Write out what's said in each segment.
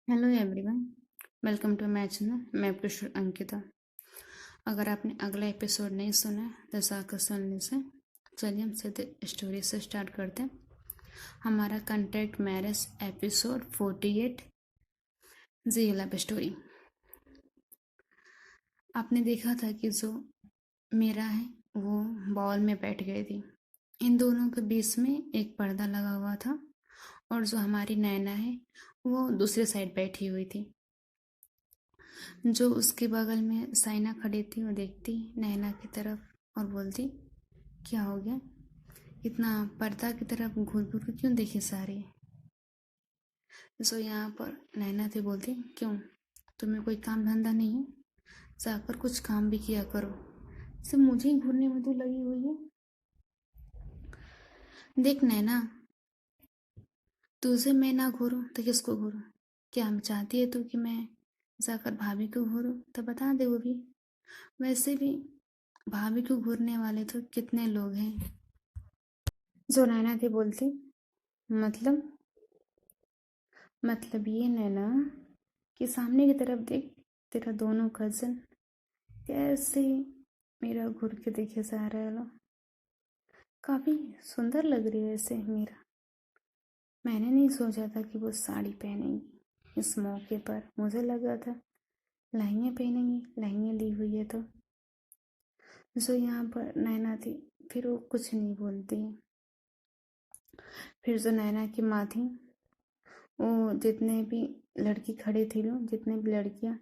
Hello everyone, welcome to my channel. मैं professor Ankita. अगर आपने अगला एपिसोड नहीं सुना है तो जाकर सुन लीजिए। चलिए हम सीधे स्टोरी से स्टार्ट करते हैं। हमारा कॉन्ट्रैक्ट मैरिज एपिसोड 48 जी लव स्टोरी। आपने देखा था कि जो मीरा है वो बॉल में बैठ गई थी। इन दोनों के बीच में एक पर्दा लगा हुआ था और जो हमारी नैना है वो दूसरी साइड बैठी हुई थी। जो उसके बगल में साइना खड़ी थी वो देखती नैना की तरफ और बोलती, क्या हो गया, इतना पर्दा की तरफ घूर घूर के क्यों देखे सारे। सो यहाँ पर नैना थी बोलती, क्यों, तुम्हें कोई काम धंधा नहीं है, जाकर कुछ काम भी किया करो, सिर्फ मुझे ही घूरने में तो लगी हुई है। देख नैना, तुझे मैं ना घूरूं तो किसको घूरूं? क्या हम चाहती है तू कि मैं जाकर भाभी को घूरूं? तो बता दे वो भी। वैसे भी भाभी को घूरने वाले तो कितने लोग हैं। जो नैना थी बोलती, मतलब मतलब ये नैना कि सामने की तरफ देख, तेरा दोनों कजन कैसे मेरा घूर के देखे जा रहा है। लो, काफी सुंदर लग रही है ऐसे मीरा। मैंने नहीं सोचा था कि वो साड़ी पहनेगी इस मौके पर। मुझे लगा था लहंगे पहनेंगी, लहंगे ली हुई है तो। जो यहाँ पर नैना थी फिर वो कुछ नहीं बोलती है। फिर जो नैना की माँ थी वो जितने भी लड़की खड़ी थी, लोग जितने भी लड़कियां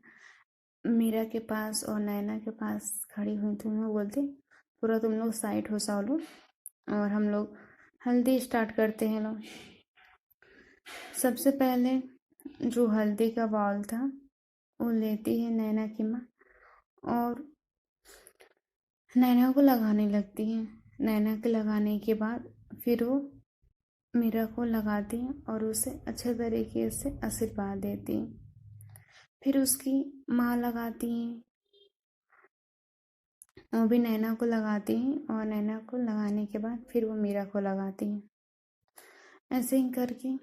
मीरा के पास और नैना के पास खड़ी हुई थी, वो बोलते, पूरा तुम लोग साइड हो जाओ लो और हम लोग हल्दी स्टार्ट करते हैं। लोग सबसे पहले जो हल्दी का बाउल था वो लेती है नैना की माँ और नैना को लगाने लगती है। नैना के लगाने के बाद फिर वो मीरा को लगाती हैं और उसे अच्छे तरीके से आशीर्वाद देती हैं। फिर उसकी माँ लगाती हैं, वो भी नैना को लगाती हैं और नैना को लगाने के बाद फिर वो मीरा को लगाती हैं। ऐसे ही करके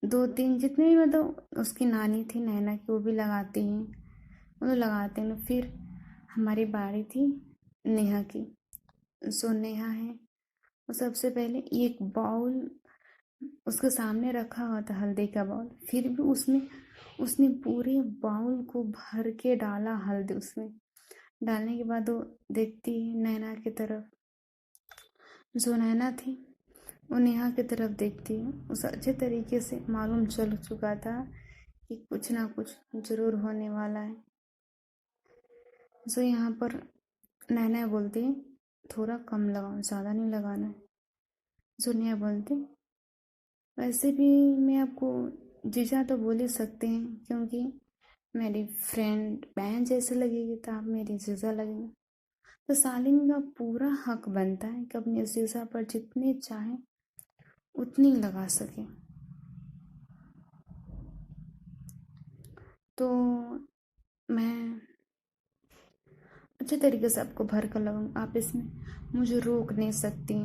दो तीन जितने भी, मतलब उसकी नानी थी नैना की, वो भी लगाती हैं, वो तो लगाते हैं। फिर हमारी बारी थी नेहा की। सो नेहा है वो सबसे पहले एक बाउल उसके सामने रखा हुआ था, हल्दी का बाउल, फिर भी उसमें उसने पूरे बाउल को भर के डाला हल्दी। उसमें डालने के बाद वो देखती है नैना की तरफ। जो नैना थी वो नेहा की तरफ देखती है। उसे अच्छे तरीके से मालूम चल चुका था कि कुछ ना कुछ जरूर होने वाला है। जो यहाँ पर नैना बोलती है, थोड़ा कम लगाओ, ज़्यादा नहीं लगाना है। जो नेहा बोलती, वैसे भी मैं आपको जीजा तो बोल ही सकते हैं, क्योंकि मेरी फ्रेंड बहन जैसे लगेगी तो आप मेरी जीजा लगेंगे। तो सालिन का पूरा हक बनता है कि अपने जीजा पर जितने चाहे उतनी लगा सके। तो मैं अच्छे तरीके से आपको भर कर लगाऊंगा, आप इसमें मुझे रोक नहीं सकती।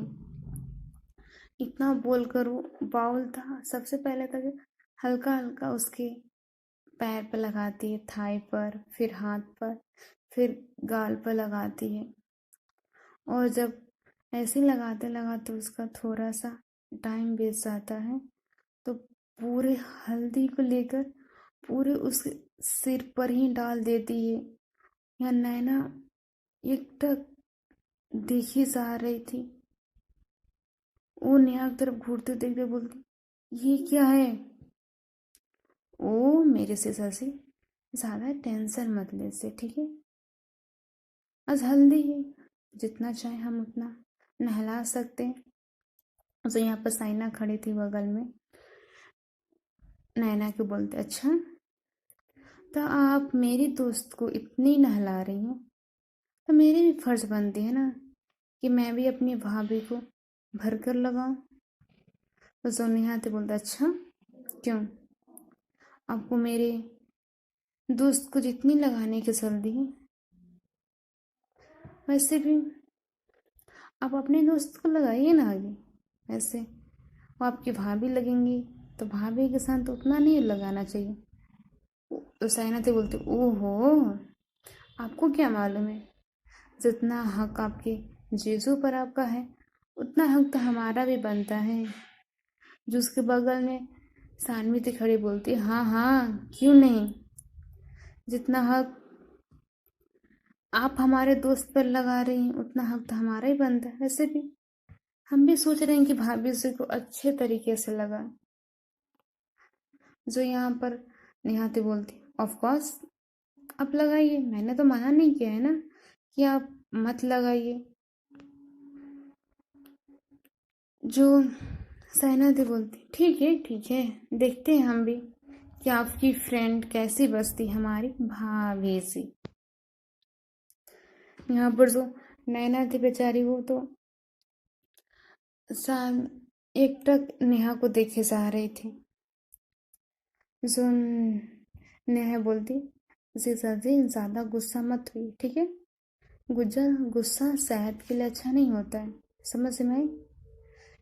इतना बोल कर वो बाउल था सबसे पहले तक हल्का हल्का उसके पैर पर लगाती है, थाई पर, फिर हाथ पर, फिर गाल पर लगाती है। और जब ऐसे लगाते लगाते उसका थोड़ा सा टाइम बीत जाता है तो पूरे हल्दी को लेकर पूरे उसके सिर पर ही डाल देती है। या नैना एकटक देखी जा रही थी। वो नेहा की तरफ घूरते देखते बोलती, ये क्या है? ओ मेरे से ससी, ज्यादा टेंशन मत ले से, ठीक है? आज हल्दी है, जितना चाहे हम उतना नहला सकते हैं। तो यहाँ पर साइना खड़ी थी बगल में। नैना के बोलते, अच्छा तो आप मेरी दोस्त को इतनी नहला रही हैं तो मेरी भी फर्ज बनती है ना कि मैं भी अपनी भाभी को भर कर लगाऊं। तो सोनिया तो बोलता, अच्छा क्यों, आपको मेरे दोस्त को जितनी लगाने की जल्दी है, वैसे भी आप अपने दोस्त को लगाइए ना आगे। वैसे वो आपकी भाभी लगेंगी तो भाभी के साथ तो उतना नहीं लगाना चाहिए। तो साइना थी बोलती, ओहो, आपको क्या मालूम है, जितना हक आपके जीजू पर आपका है उतना हक तो हमारा भी बनता है। जो उसके बगल में सानवी थी खड़ी बोलती, हाँ हाँ क्यों नहीं, जितना हक आप हमारे दोस्त पर लगा रही हैं उतना हक तो हमारा ही बनता है। वैसे भी हम भी सोच रहे हैं कि भाभी उसी को अच्छे तरीके से लगा। जो यहाँ पर नेहाती बोलती, ऑफ कोर्स आप लगाइए, मैंने तो मना नहीं किया है ना कि आप मत लगाइए। जो सहनाती बोलती, ठीक है, देखते हैं हम भी कि आपकी फ्रेंड कैसी बसती हमारी भाभी सी। यहाँ पर जो नैना थी बेचारी, वो तो एकटक नेहा को देखे जा रही थी। जो नेहा बोलती, जीजा जी ज़्यादा गुस्सा मत हुई, ठीक है, गुस्सा सेहत के लिए अच्छा नहीं होता है, समझ में आई।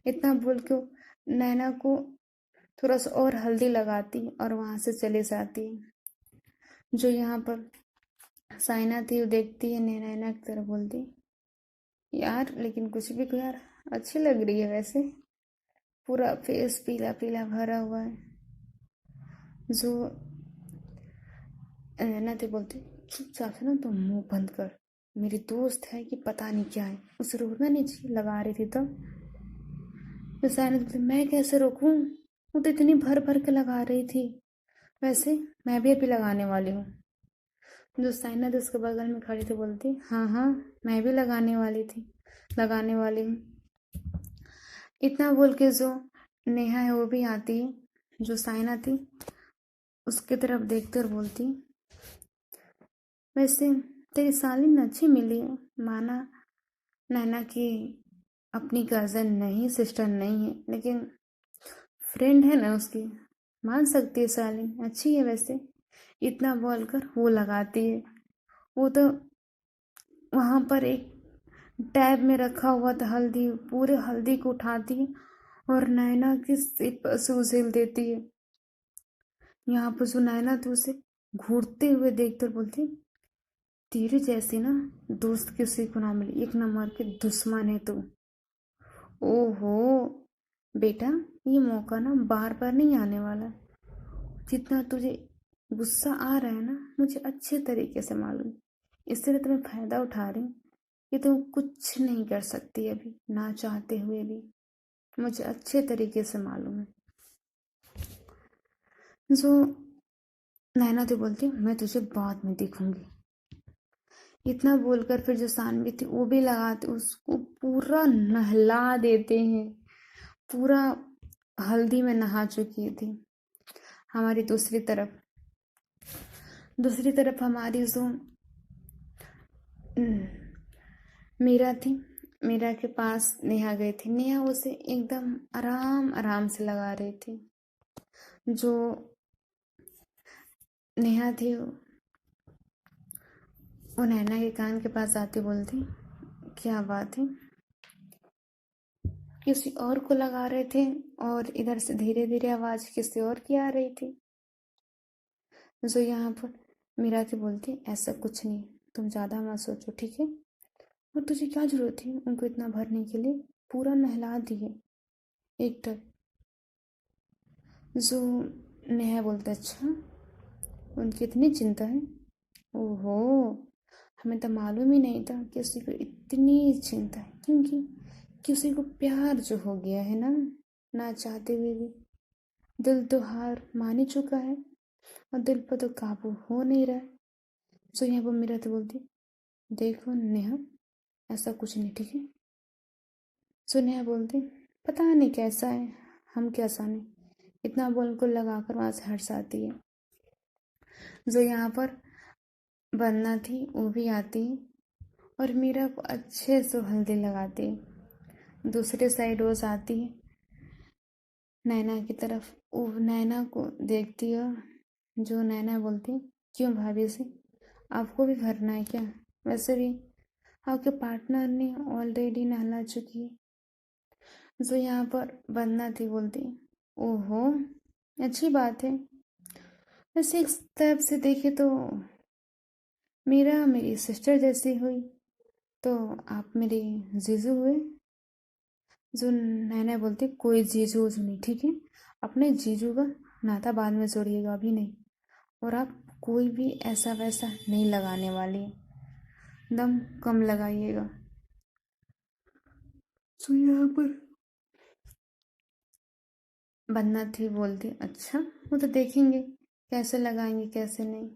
इतना बोल के नैना को थोड़ा सा और हल्दी लगाती और वहाँ से चली जाती। जो यहाँ पर साइना थी वो देखती है नैना की तरफ, बोलती, यार लेकिन कुछ भी कहो यार, अच्छी लग रही है वैसे, पूरा फेस पीला पीला भरा हुआ है। जो नैना थी बोलती, चुपचाप से ना तुम मुंह बंद कर, मेरी दोस्त है कि पता नहीं क्या है, उसे रोकना नहीं चाहिए, लगा रही थी तो साइना बोलती, मैं कैसे रोकूं, वो तो इतनी भर भर के लगा रही थी, वैसे मैं भी अभी लगाने वाली हूँ। जो साइना थी उसके बगल में खड़ी थी बोलती, हाँ हाँ मैं भी लगाने वाली हूँ। इतना बोल के जो नेहा है वो भी आती है। जो साइना थी उसके तरफ देखते और बोलती, वैसे तेरी सालिन अच्छी मिली है, माना नैना की अपनी कज़न नहीं, सिस्टर नहीं है, लेकिन फ्रेंड है ना उसकी, मान सकती है, सालिन अच्छी है वैसे। इतना बोलकर वो लगाती है। वो तो वहाँ पर एक टैब में रखा हुआ था हल्दी, पूरे हल्दी को उठाती है और नैना की सिर पर से उसेल देती है। यहाँ पर जो नैना थी उसे घूरते हुए देखकर बोलती, तेरे जैसी ना दोस्त किसी को ना मिली, एक नंबर के दुश्मन है तू। ओहो बेटा, ये मौका ना बार बार नहीं आने वाला। जितना तुझे गुस्सा आ रहा है ना, मुझे अच्छे तरीके से मालूम, इसलिए तुम्हें फायदा उठा रही हूँ कि तुम कुछ नहीं कर सकती अभी, ना चाहते हुए भी, मुझे अच्छे तरीके से मालूम है। जो नैना तो बोलती, मैं तुझे बाद में देखूंगी। इतना बोलकर फिर जो सानवी थी वो भी लगाते, उसको पूरा नहला देते हैं, पूरा हल्दी में नहा चुकी थी। हमारी दूसरी तरफ हमारी जो मीरा थी, मीरा के पास नेहा गई थी। नेहा उसे एकदम आराम आराम से लगा रही थी। जो नेहा थी वो नैना के कान के पास आती बोलती, क्या बात है, किसी और को लगा रहे थे और इधर से धीरे धीरे आवाज किसी और की आ रही थी। जो यहाँ पर मीरा थी बोलती, ऐसा कुछ नहीं, तुम ज़्यादा मत सोचो, ठीक है, और तुझे क्या जरूरत थी उनको इतना भरने के लिए, पूरा नहला दिए एक तक। जो नेहा बोलता, अच्छा उनकी इतनी चिंता है, ओहो, हमें तो मालूम ही नहीं था कि किसी को इतनी चिंता है, क्योंकि किसी को प्यार जो हो गया है ना, ना चाहते हुए भी दिल तो हार मान ही चुका है और दिल पर तो काबू हो नहीं रहा है। सो यहाँ पर मेरा तो बोलती, देखो नेहा ऐसा कुछ नहीं, ठीक है। सो नेहा बोलती, पता नहीं कैसा है, हम क्या जाने, इतना बोल को लगाकर वहाँ से हट जाती है। जो यहाँ पर वंदना थी वो भी आती है और मीरा को अच्छे से हल्दी लगाती है। दूसरे साइड वो आती है नैना की तरफ, वो नैना को देखती है। जो नैना बोलती है, क्यों भाभी से, आपको भी भरना है क्या, वैसे भी आपके पार्टनर ने ऑलरेडी नहला चुकी है। जो यहाँ पर वंदना थी बोलती, ओहो अच्छी बात है। वैसे एक तरफ से देखे तो मेरा मेरी सिस्टर जैसी हुई, तो आप मेरे जीजू हुए। जो नैना बोलती कोई जीजू वूजू नहीं, ठीक है। अपने जीजू का नाता बाद में जोड़िएगा, अभी नहीं। और आप कोई भी ऐसा वैसा नहीं लगाने वाली हैं, दम कम लगाइएगा। तो यहाँ पर बन्ना थी बोलती अच्छा वो तो देखेंगे कैसे लगाएंगे कैसे नहीं।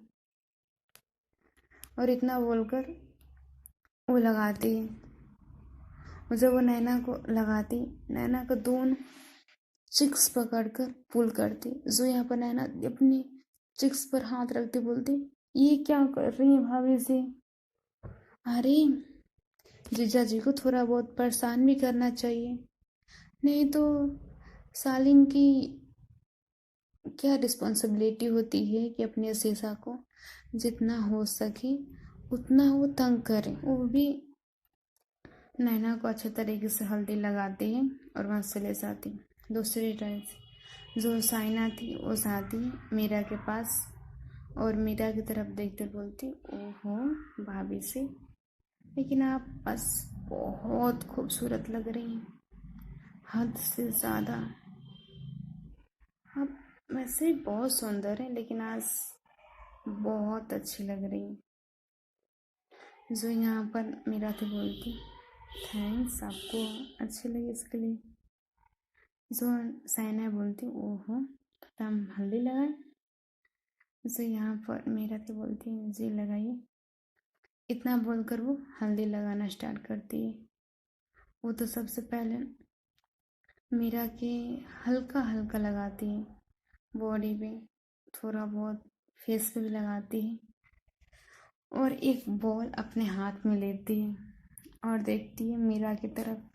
और इतना बोलकर वो लगाती है। और जब वो नैना को लगाती, नैना का दोनों चिक्स पकड़कर पुल करती। जो यहाँ पर नैना अपनी चिक्स पर हाथ रखती बोलती ये क्या कर रही है भाभी जी। अरे जीजा जी को थोड़ा बहुत परेशान भी करना चाहिए, नहीं तो सालिन की क्या रिस्पॉन्सिबिलिटी होती है कि अपने सीसा को जितना हो सके उतना वो तंग करे। वो भी नैना को अच्छे तरीके से हल्दी लगाती है और वहाँ से ले जाती। दूसरी टाइम जो साइना थी वो जाती मीरा के पास और मीरा की तरफ देखते बोलती ओहो भाभी से, लेकिन आप बस बहुत खूबसूरत लग रही हैं, हद से ज़्यादा। आप वैसे ही बहुत सुंदर हैं, लेकिन आज बहुत अच्छी लग रही हैं। जो यहाँ पर मीरा थी बोलती थैंक्स, आपको अच्छी लगी इसके लिए। जो साइना बोलती ओहो तो हम हल्दी लगाए। जो यहाँ पर मीरा थी बोलती जी लगाइए। इतना बोलकर वो हल्दी लगाना स्टार्ट करती है। वो तो सबसे पहले मीरा के हल्का हल्का लगाती है, बॉडी पे थोड़ा बहुत, फेस पे भी लगाती है। और एक बॉल अपने हाथ में लेती है और देखती है मीरा की तरफ।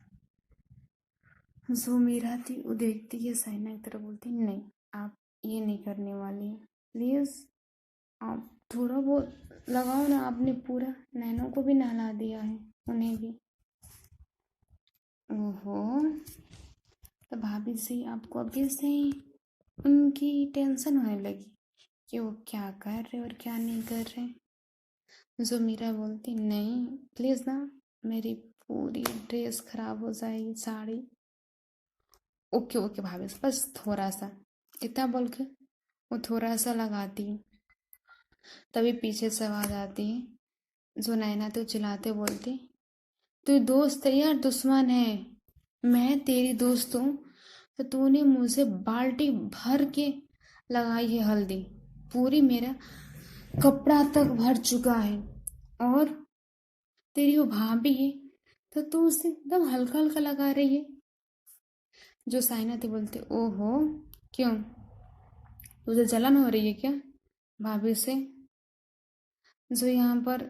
जो मीरा थी वो देखती है साइना की तरफ, बोलती नहीं आप ये नहीं करने वाली, प्लीज़ आप थोड़ा बहुत लगाओ ना। आपने पूरा नैनो को भी नहला दिया है, उन्हें भी। ओहो, तो भाभी जी आपको अभी से ही उनकी टेंशन होने लगी कि वो क्या कर रहे और क्या नहीं कर रहे। जो मीरा बोलती नहीं प्लीज़ ना, मेरी पूरी ड्रेस खराब हो जाएगी, साड़ी। ओके ओके भाभी बस थोड़ा सा, इतना बोल के वो थोड़ा सा लगाती है। तभी पीछे से आवाज आती है। जो नैना तो चिल्लाते बोलती तू दोस्त है यार दुश्मन है, मैं तेरी दोस्त हूँ तो तूने मुझे बाल्टी भर के लगाई है हल्दी, पूरी मेरा कपड़ा तक भर चुका है। और तेरी वो भाभी है तो तू उसे एकदम हल्का हल्का लगा रही है। जो साइना थी बोलते ओहो क्यों, तुझे जलन हो रही है क्या भाभी से। जो यहाँ पर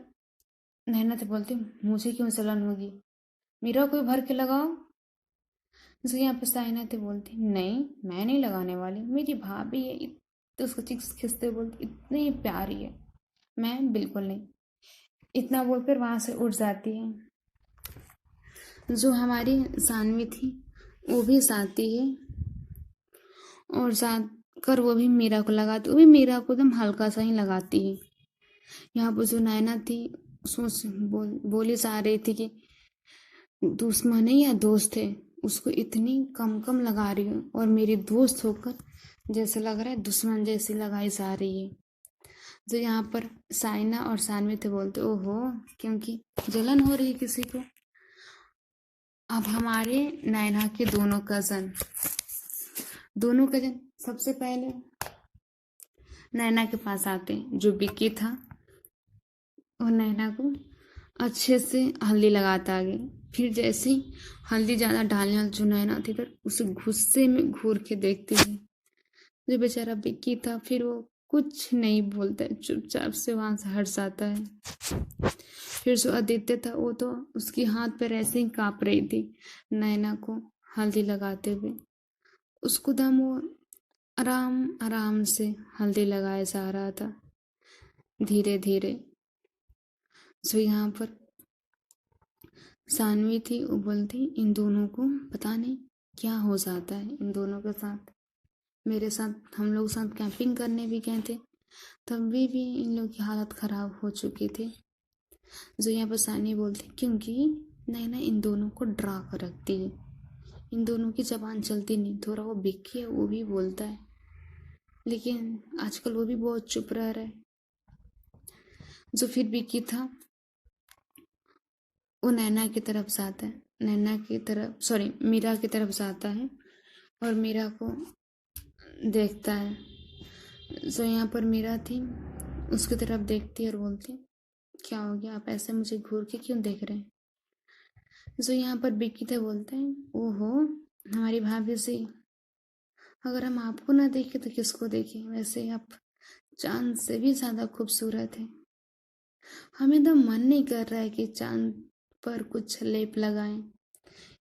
नैना थी बोलती मुझे क्यों जलन होगी, मेरा कोई भर के लगाओ। जो यहाँ पे साइना थी बोलती नहीं मैं नहीं लगाने वाली, मेरी भाभी है। तो उसको चिक्स खिंचते बोलती इतनी प्यारी है, मैं बिल्कुल नहीं। इतना बोलकर वहां से उठ जाती है। जो हमारी सानवी थी वो भी जाती है और जाकर वो भी मीरा को लगाती, वो भी मीरा को एकदम हल्का सा ही लगाती है। यहाँ पर जो नैना थी सोच बोली जा रही थी कि दुश्मन है या दोस्त है, उसको इतनी कम कम लगा रही हूँ और मेरी दोस्त होकर जैसे लग रहा है दुश्मन जैसी लगाई जा रही है। जो यहाँ पर साइना और सानवी थे बोलते ओहो क्योंकि जलन हो रही है किसी को। अब हमारे नैना के दोनों कजन सबसे पहले नैना के पास आते हैं। जो विक्की था और नैना को अच्छे से हल्दी लगाता आगे। फिर जैसे ही हल्दी ज़्यादा डालने जो नैना थी इधर उसे गुस्से में घूर के देखती है। जो बेचारा विक्की था फिर वो कुछ नहीं बोलता है, चुपचाप से वहाँ से हट जाता है। फिर जो आदित्य था वो तो उसकी हाथ पैर ऐसे ही काँप रही थी नैना को हल्दी लगाते हुए। उसको दम वो आराम आराम से हल्दी लगाया जा रहा था धीरे धीरे। जो यहाँ पर सानवी थी वो बोलती इन दोनों को पता नहीं क्या हो जाता है इन दोनों के साथ, मेरे साथ हम लोग साथ कैंपिंग करने भी गए थे, तभी भी इन लोग की हालत ख़राब हो चुकी थी। जो यहाँ पर सानी बोलती क्योंकि नैना इन दोनों को डरा कर रखती है, इन दोनों की जबान चलती नहीं। थोड़ा वो बिक्की है वो भी बोलता है, लेकिन आजकल वो भी बहुत चुप रह रहा है। जो फिर बिक्की था वो नैना की तरफ जाता है, नैना की तरफ सॉरी मीरा की तरफ जाता है और मीरा को देखता है। जो यहाँ पर मीरा थी उसकी तरफ देखती है और बोलती क्या हो गया, आप ऐसे मुझे घूर के क्यों देख रहे हैं। जो यहाँ पर बिक्की थे बोलते हैं ओहो हमारी भाभी से, अगर हम आपको ना देखें तो किसको देखें, वैसे आप चांद से भी ज़्यादा खूबसूरत है। हमें तो मन नहीं कर रहा है कि चांद पर कुछ लेप लगाएं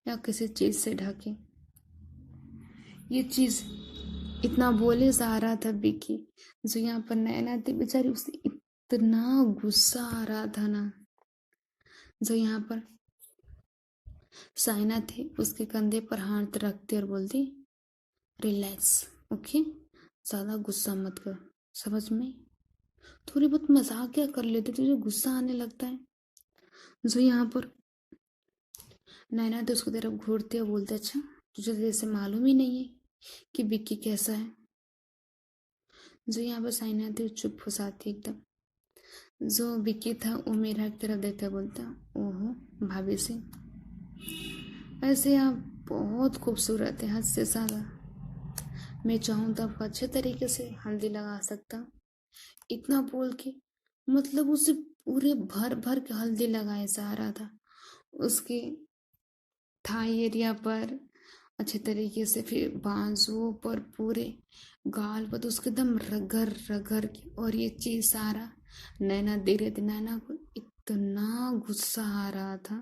या किसी चीज़ से ढकें। ये चीज़ इतना बोले जा रहा था बिक्की। जो यहाँ पर नैना थी बेचारी, उसे इतना गुस्सा आ रहा था ना। जो यहाँ पर साइना थी उसके कंधे पर हाथ रखती और बोलती रिलैक्स, ओके, ज़्यादा गुस्सा मत कर, समझ में, थोड़ी बहुत मजाक क्या कर लेते, तुझे गुस्सा आने लगता है। जो यहाँ पर नैना तो उसको तरफ घूरते और बोलते अच्छा तुझे तो जैसे मालूम ही नहीं है कि बिक्की कैसा है। जो यहाँ पर साइना थी चुप हो जाती एकदम। जो बिक्की था वो मेरा की तरफ देखता बोलता ओहो भाभी से, ऐसे आप बहुत खूबसूरत है हद से ज़्यादा, मैं चाहूँ तो आपको अच्छे तरीके से हल्दी लगा सकता हूँ। इतना बोल के मतलब उसे पूरे भर भर के हल्दी लगाया जा रहा था उसके थाई एरिया पर अच्छे तरीके से, फिर बाजुओं पर, पूरे गाल पर, तो उसके एकदम रगड़ रगड़ के। और ये चीज़ सारा नैना दे रही थी। नैना को इतना गुस्सा आ रहा था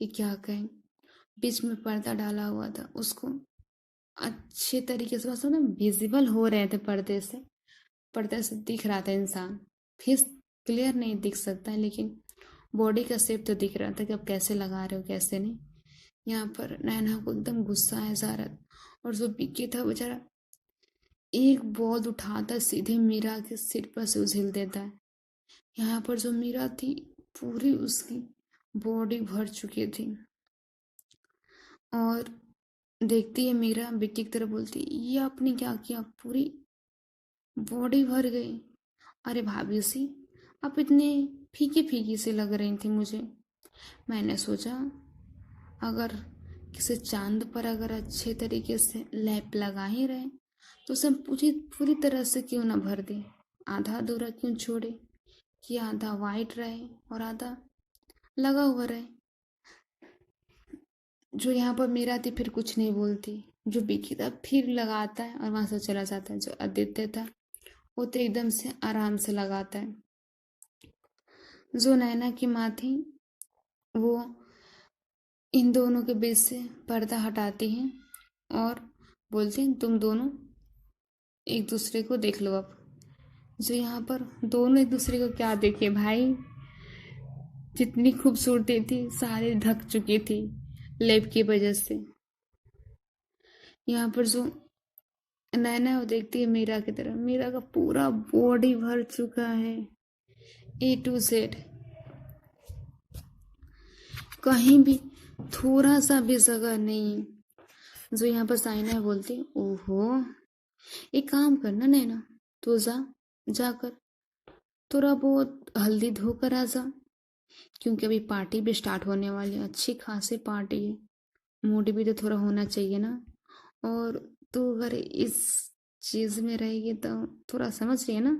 कि क्या कहें। बीच में पर्दा डाला हुआ था, उसको अच्छे तरीके से मतलब विजिबल हो रहे थे पर्दे से दिख रहा था इंसान। फेस क्लियर नहीं दिख सकता है लेकिन बॉडी का शेप तो दिख रहा था कि आप कैसे लगा रहे हो कैसे नहीं। यहाँ पर नैना को एकदम गुस्सा है जा रहा था। और जो बिक्की था बेचारा एक बॉल उठाता सीधे मीरा के सिर पर से उछल देता है। यहाँ पर जो मीरा थी पूरी उसकी बॉडी भर चुकी थी और देखती है मीरा बिक्की की तरफ बोलती ये आपने क्या किया, पूरी बॉडी भर गई। अरे भाभी सी आप इतने फीकी फीकी से लग रही थी मुझे, मैंने सोचा अगर किसी चांद पर अगर अच्छे तरीके से लैप लगा ही रहे तो उसे पूरी पूरी तरह से क्यों ना भर दे, आधा अधूरा क्यों छोड़े कि आधा वाइट रहे और आधा लगा हुआ रहे। जो यहाँ पर मेरा थी फिर कुछ नहीं बोलती। जो बिकी था फिर लगाता है और वहां से चला जाता है। जो आदित्य था वो तो एकदम से आराम से लगाता है। जो नैना की माँ थी वो इन दोनों के बीच से पर्दा हटाती हैं और बोलती हैं तुम दोनों एक दूसरे को देख लो अब। जो यहाँ पर दोनों एक दूसरे को क्या देखे भाई, जितनी खूबसूरती थी सारी ढक चुकी थी लेप की वजह से। यहाँ पर जो नैना है वो देखती है मीरा की तरफ, मीरा का पूरा बॉडी भर चुका है A to Z, कहीं भी थोड़ा सा भी जगह नहीं। जो यहाँ पर साइना है बोलती ओहो एक काम करना नैना, तू जाकर थोड़ा बहुत हल्दी धोकर आ जा, क्योंकि अभी पार्टी भी स्टार्ट होने वाली है, अच्छी खासी पार्टी है, मूड भी तो थोड़ा होना चाहिए ना। और तू अगर इस चीज में रहेगी तो थोड़ा समझ रही है ना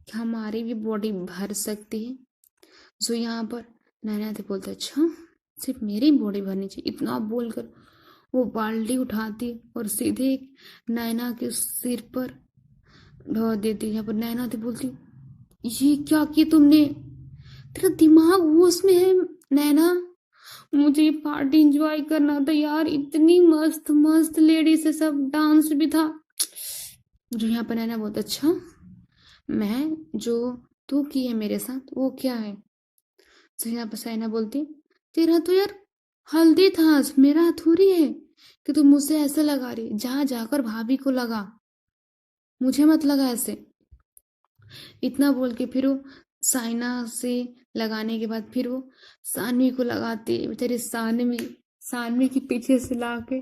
कि हमारी भी बॉडी भर सकती है। जो यहाँ पर नैना थे बोलते अच्छा सिर्फ मेरी बॉडी भरनी चाहिए, इतना बोलकर वो बाल्टी उठाती और सीधे नैना के सिर पर ढो देती। यहाँ पर नैना थी बोलती ये क्या किया तुमने, तेरा दिमाग होश में है नैना, मुझे ये पार्टी एंजॉय करना था यार, इतनी मस्त मस्त लेडीज से सब डांस भी था। जो यहाँ पर नैना बहुत अच्छा, मैं जो तू की है मेरे साथ वो क्या है। तो यहाँ पर साइना बोलती तेरा तो यार हल्दी था, मेरा थोड़ी है कि तुम मुझसे ऐसे लगा रही। जा जाकर भाभी को लगा, मुझे मत लगा ऐसे। इतना बोल के फिर वो साइना से लगाने के बाद फिर वो सानवी को लगाती। बेचारी सानवी, सानवी के पीछे से लाके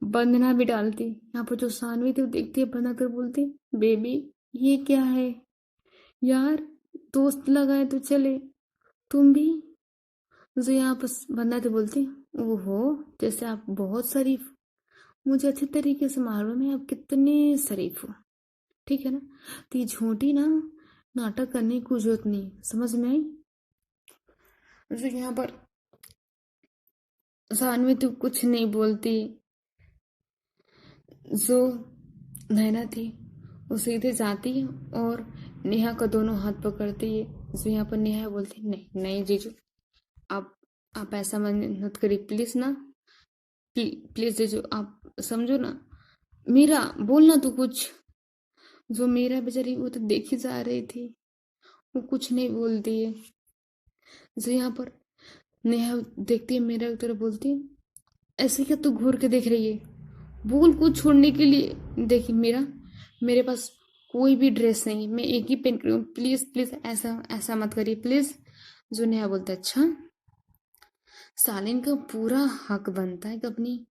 वंदना भी डालती। यहाँ पर जो सानवी थी वो देखती है, बंदा कर बोलती, बेबी ये क्या है यार, दोस्त लगाए तो चले, तुम भी। मुझे यहाँ पर बंदा तो बोलती, ओहो जैसे आप बहुत शरीफ, मुझे अच्छे तरीके से मालूम है आप कितने शरीफ हो, ठीक है ना। तो ये झूठी ना नाटक करने की कोई जरूरत नहीं, समझ में आई। जैसे यहाँ पर सानवी तो कुछ नहीं बोलती, जो नैना थी वो सीधे जाती है और नेहा का दोनों हाथ पकड़ती है। जो यहाँ पर नेहा बोलती, नहीं नहीं जीजू, आप आप ऐसा मत करिए प्लीज ना, प्लीज जीजू आप समझो ना, मीरा बोलना तो कुछ। जो मीरा बेचारी वो तो देखी जा रही थी, वो कुछ नहीं बोलती है। जो यहाँ पर नेहा देखती है मीरा की तरफ, बोलती है, ऐसे क्या तू घूर के देख रही है, बोल कुछ छोड़ने के लिए। देखिए मीरा, मेरे पास कोई भी ड्रेस नहीं है, मैं एक ही पहन कर हूँ, प्लीज प्लीज ऐसा ऐसा मत करिए प्लीज। जो नेहा बोलता है, अच्छा सालिन का पूरा हक बनता है कि अपनी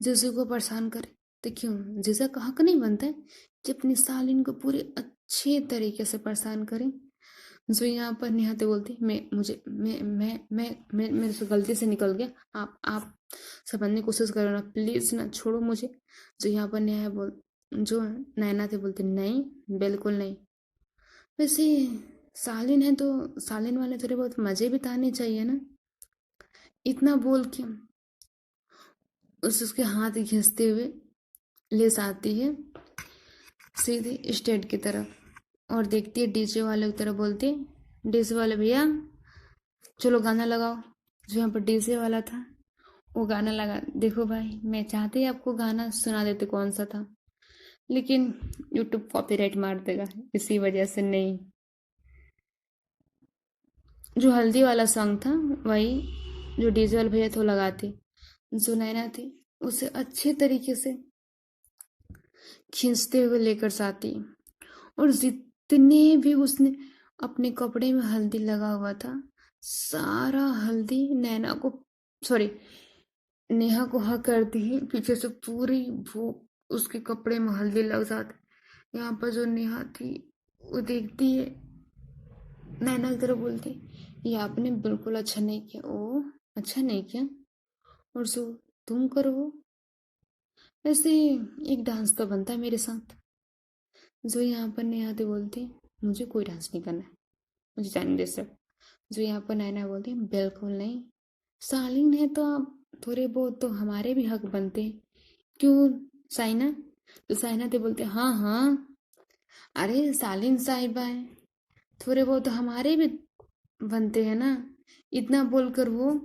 जीजू को परेशान करे, तो क्यों जीजा का हक नहीं बनता है कि अपनी सालिन को पूरे अच्छे तरीके से परेशान करे। जो यहाँ पर निहाते बोलती, मैं मुझे मैं मेरे से गलती से निकल गया, आप समझने की कोशिश करो ना, प्लीज ना छोड़ो मुझे। जो यहाँ पर नेहा बोल जो नैना थे बोलते, नहीं बिल्कुल नहीं। वैसे सालिन है तो सालिन वाले थोड़े बहुत मजे भी तो आने चाहिए ना। इतना बोल के उसके हाथ घिसते हुए ले जाती है सीधे स्टेज की तरफ और देखती है डीजे वाले की तरफ, बोलती है, डीजे वाले भैया चलो गाना लगाओ। जो यहाँ पर डीजे वाला था वो गाना लगा। देखो भाई, मैं चाहते ही आपको गाना सुना देते कौन सा था, लेकिन यूट्यूब कॉपीराइट मार देगा, इसी वजह से नहीं। जो हल्दी वाला सॉन्ग था वही जो डीजे वाले भैया थे वो लगाते। जो नैना थी उसे अच्छे तरीके से खींचते हुए लेकर जाती और जितने भी उसने अपने कपड़े में हल्दी लगा हुआ था, सारा हल्दी नैना को, सॉरी नेहा को हक करती ही पीछे से पूरी वो उसके कपड़े में हल्दी लग जाती। यहाँ पर जो नेहा थी वो देखती है, नैना की तरफ बोलती, ये आपने बिल्कुल अच्छा नहीं किया, ओ अच्छा नहीं किया, और जो तुम करो वैसे एक डांस तो बनता है मेरे साथ। जो यहाँ पर नेहा तो बोलती, मुझे कोई डांस नहीं करना है, मुझे जाने दे सर। जो यहाँ पर नैना बोलती, बिल्कुल नहीं, सालीन है तो आप थोड़े बहुत तो हमारे भी हक बनते हैं, क्यों साइना। तो साइना तो बोलते, हाँ हाँ, अरे सालिन साहिबा है, थोड़े बहुत तो हमारे भी बनते हैं ना। इतना बोलकर वो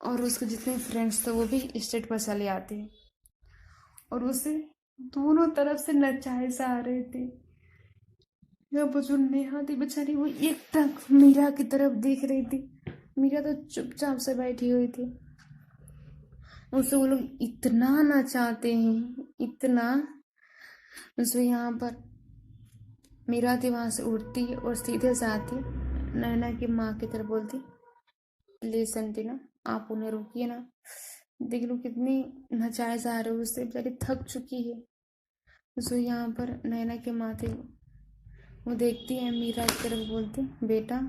और उसके जितने फ्रेंड्स थे वो भी स्टेज पर चले आते हैं और उसे दोनों तरफ से नचाए जा रहे थे। यह बुजुर्ग नेहा थी बेचारी, वो एक तक मीरा की तरफ देख रही थी। मीरा तो चुपचाप से बैठी हुई थी। उसे वो लोग इतना नचाते हैं, इतना। उसे यहाँ पर मीरा थी वहां से उठती है और सीधे से आती नैना की माँ की तरफ, बोलती, प्लीज आंटी ना आप उन्हें रोकिए ना, देख लो कितनी नचाए जा रहे हो, उससे बेचारी थक चुकी है। जो यहाँ पर नैना की माँ थी वो देखती है मीरा की तरफ, बोलती, बेटा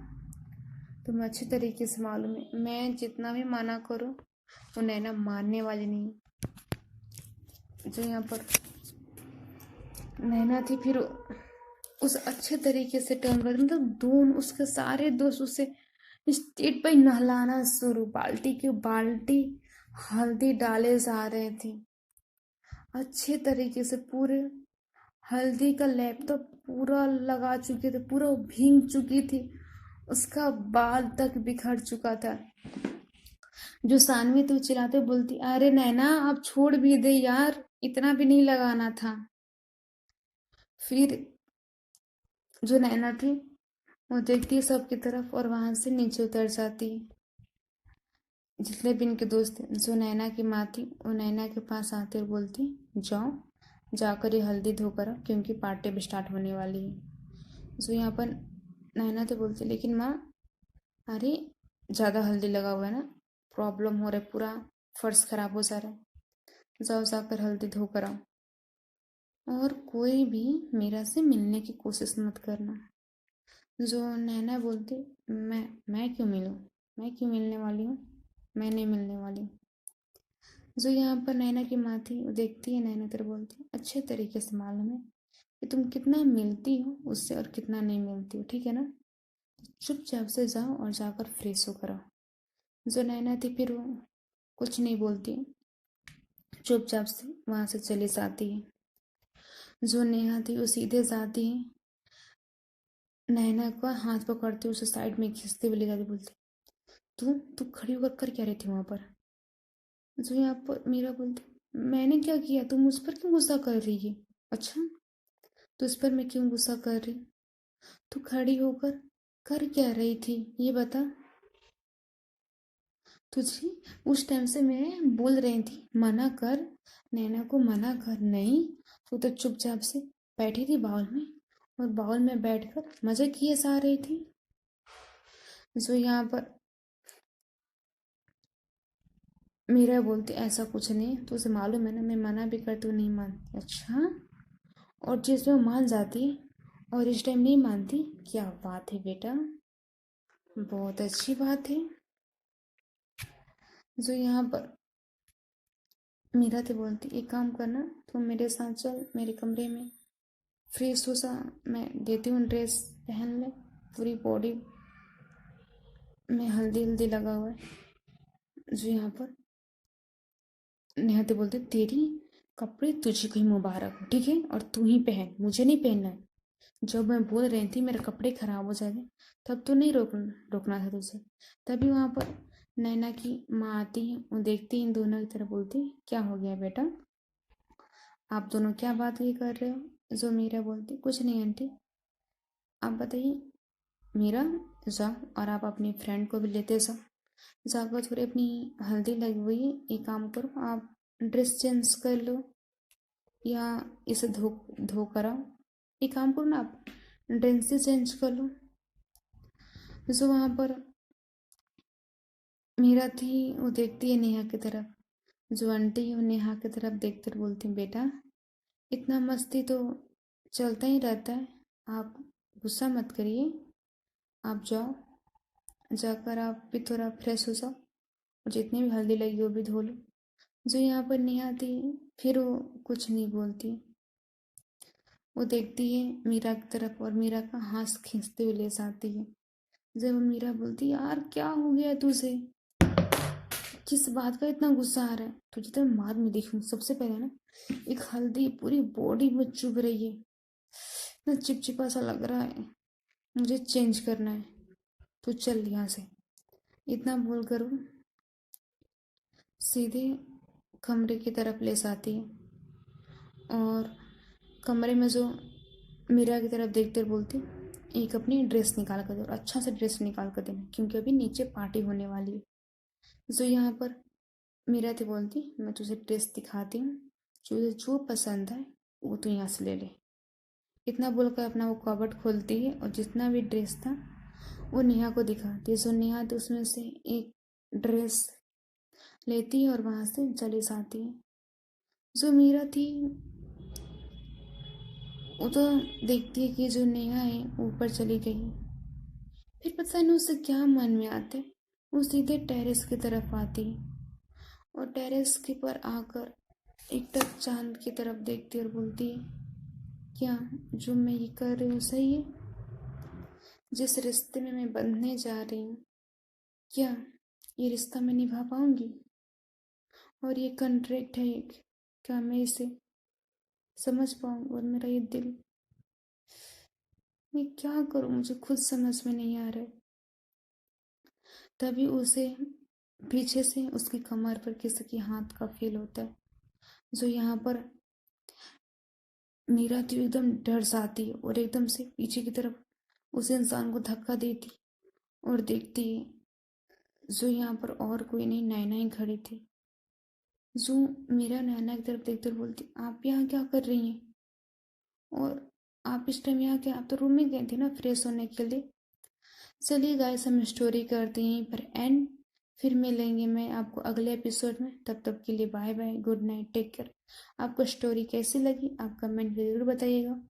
तुम अच्छी तरीके से मालूम है, मैं जितना भी माना करूँ वो नैना मानने वाली नहीं। जो यहाँ पर नैना थी फिर उस अच्छे तरीके से टर्न कर, मतलब दोनों उसके सारे दोस्त उसे स्टेज पर नहलाना शुरू, बाल्टी की बाल्टी हल्दी डाले जा रहे थे अच्छे तरीके से। पूरे हल्दी का लेप तो पूरा लगा चुके थे, पूरा भींग चुकी थी, उसका बाल तक बिखर चुका था। जो सानवी तो चिल्लाते बोलती, अरे नैना आप छोड़ भी दे यार, इतना भी नहीं लगाना था। फिर जो नैना थी वो देखती है सबकी तरफ और वहां से नीचे उतर जाती है। जितने भी इनके दोस्त थे, जो नैना की माँ थी, वो नैना के पास आते और बोलती, जाओ जाकर ये हल्दी धोकर आओ, क्योंकि पार्टी अब स्टार्ट होने वाली है। जो यहाँ पर नैना तो बोलती, लेकिन माँ, अरे ज़्यादा हल्दी लगा हुआ है ना, प्रॉब्लम हो रहा है, पूरा फर्श खराब हो जा रहा है, जाओ जाकर हल्दी धोकर आओ, और कोई भी मेरा से मिलने की कोशिश मत करना। जो नैना बोलती, मैं क्यों मिलूं, मैं क्यों मिलने वाली हूँ, मैं नहीं मिलने वाली हूँ। जो यहाँ पर नैना की माँ थी, वो देखती है नैना तरफ, बोलती, अच्छे तरीके से मालूम है कि तुम कितना मिलती हो उससे और कितना नहीं मिलती हो, ठीक है ना, चुपचाप से जाओ और जाकर फ्रेश होकर आओ। जो नैना थी फिर वो कुछ नहीं बोलती, चुपचाप से वहां से चली जाती है। जो नेहा थी वो सीधे जाती है, नैना का हाथ पकड़ती, उसे साइड में खींचते हुए ले जाती, बोलती, तू तू खड़ी होकर कर क्या रही थी वहां पर। जो यहाँ पर मीरा बोलती, मैंने क्या किया, तुम उस पर क्यों गुस्सा कर रही है। अच्छा, तो उस पर मैं क्यों गुस्सा कर रही, तू खड़ी होकर कर क्या रही थी ये बता। तुझे उस टाइम से मैं बोल रही थी मना कर, नैना को मना कर, नहीं, तू तो चुपचाप से बैठी थी बाउल में, और बाउल में बैठकर मजे किए जा रही थी। जो यहाँ पर मीरा बोलती, ऐसा कुछ नहीं, तो उसे मालूम है ना, मैं मना भी करती हूँ नहीं मानती। अच्छा, और जिसमें मान जाती और इस टाइम नहीं मानती, क्या बात है बेटा, बहुत अच्छी बात है। जो यहाँ पर मीरा तो बोलती, एक काम करना, तुम मेरे साथ चल मेरे कमरे में, फ्रेश हो सा, मैं देती हूँ ड्रेस, पहन ले, पूरी बॉडी में हल्दी हल्दी लगा हुआ है। जो यहाँ पर नेहा तो बोलते, तेरी कपड़े तुझे को ही मुबारक हो, ठीक है, और तू ही पहन, मुझे नहीं पहनना है। जब मैं बोल रही थी मेरे कपड़े खराब हो जाएंगे, तब तो नहीं रोकना था तुझे। तभी वहां पर नैना की माँ आती है, वो देखती है इन दोनों की तरफ, बोलती, क्या हो गया बेटा, आप दोनों क्या बात ये कर रहे हो। जो मीरा बोलती, कुछ नहीं आंटी, आप बताइए। मीरा, जाओ और आप अपनी फ्रेंड को भी लेते जाओ, जाकर थोड़ी अपनी हल्दी लगी हुई है, एक काम करो, आप ड्रेस चेंज कर लो, या इसे धो धो कर आओ, एक काम करो ना, आप ड्रेस चेंज कर लो। जो वहां पर मीरा थी, वो देखती है नेहा की तरफ, जो आंटी है वो नेहा की तरफ देखकर बोलती, बेटा इतना मस्ती तो चलता ही रहता है, आप गुस्सा मत करिए, आप जाओ, जाकर आप भी थोड़ा फ्रेश हो जाओ, और जितनी भी हल्दी लगी वो भी धो लो। जो यहाँ पर नेहा थी, फिर वो कुछ नहीं बोलती, वो देखती है मीरा की तरफ, और मीरा का हाथ खींचते हुए ले जाती है। जब मीरा बोलती, यार क्या हो गया तुझे, किस बात का इतना गुस्सा आ रहा है, तुझे तो मैं बाद में देखूँ, सबसे पहले ना एक हल्दी पूरी बॉडी में चुभ रही है, इतना चिपचिपा सा लग रहा है, मुझे चेंज करना है, तो चल यहाँ से। इतना बोल कर वो सीधे कमरे की तरफ ले जाती है, और कमरे में जो मीरा की तरफ देखते हुए बोलती, एक अपनी ड्रेस निकाल कर दे, और अच्छा सा ड्रेस निकाल कर देना, क्योंकि अभी नीचे पार्टी होने वाली है। जो यहाँ पर मीरा थी बोलती, मैं तुझे ड्रेस दिखाती हूँ, तुझे जो पसंद है वो तू यहाँ से ले ले। इतना बोलकर अपना वो कबर्ड खोलती है, और जितना भी ड्रेस था वो नेहा को दिखाती है। जो नेहा थी उसमें से एक ड्रेस लेती है और वहां से चली जाती है। जो मीरा थी वो तो देखती है कि जो नेहा है ऊपर चली गई, फिर पता नहीं उसे क्या मन में आता है, वो सीधे टेरेस की तरफ आती है, और टेरेस के पर आकर एकटक चांद की तरफ देखती है और बोलती है, क्या जो मैं ये कर रही हूँ सही है, जिस रिश्ते में मैं बंधने जा रही हूँ, क्या ये रिश्ता मैं निभा पाऊंगी, और ये कॉन्ट्रैक्ट है एक, क्या मैं इसे समझ पाऊँ, और मेरा ये दिल, मैं क्या करूँ, मुझे खुद समझ में नहीं आ रहा है। तभी उसे पीछे से उसकी कमर पर किसी के हाथ का फील होता है। जो यहाँ पर मीरा तो एकदम डर जाती है, और एकदम से पीछे की तरफ उस इंसान को धक्का देती और देखती है, जो यहाँ पर और कोई नहीं, नैना ही खड़ी थी। जो मेरा नैना की तरफ देखते हुए बोलती, आप यहाँ क्या कर रही हैं? और आप इस टाइम यहाँ क्या, आप तो रूम में गई थी ना फ्रेश होने के लिए। चलिए गाइस, हम स्टोरी करते हैं यहीं पर एंड। फिर मिलेंगे मैं आपको अगले एपिसोड में। तब तक के लिए bye bye, good night, take care. आपको स्टोरी कैसी लगी आप कमेंट में ज़रूर बताइएगा।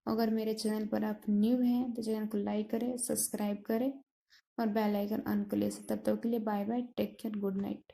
अगर मेरे चैनल पर आप न्यू हैं तो चैनल को लाइक करें, सब्सक्राइब करें और बेल आइकन ऑन कर ले। तब तक के लिए bye bye, take care, good night.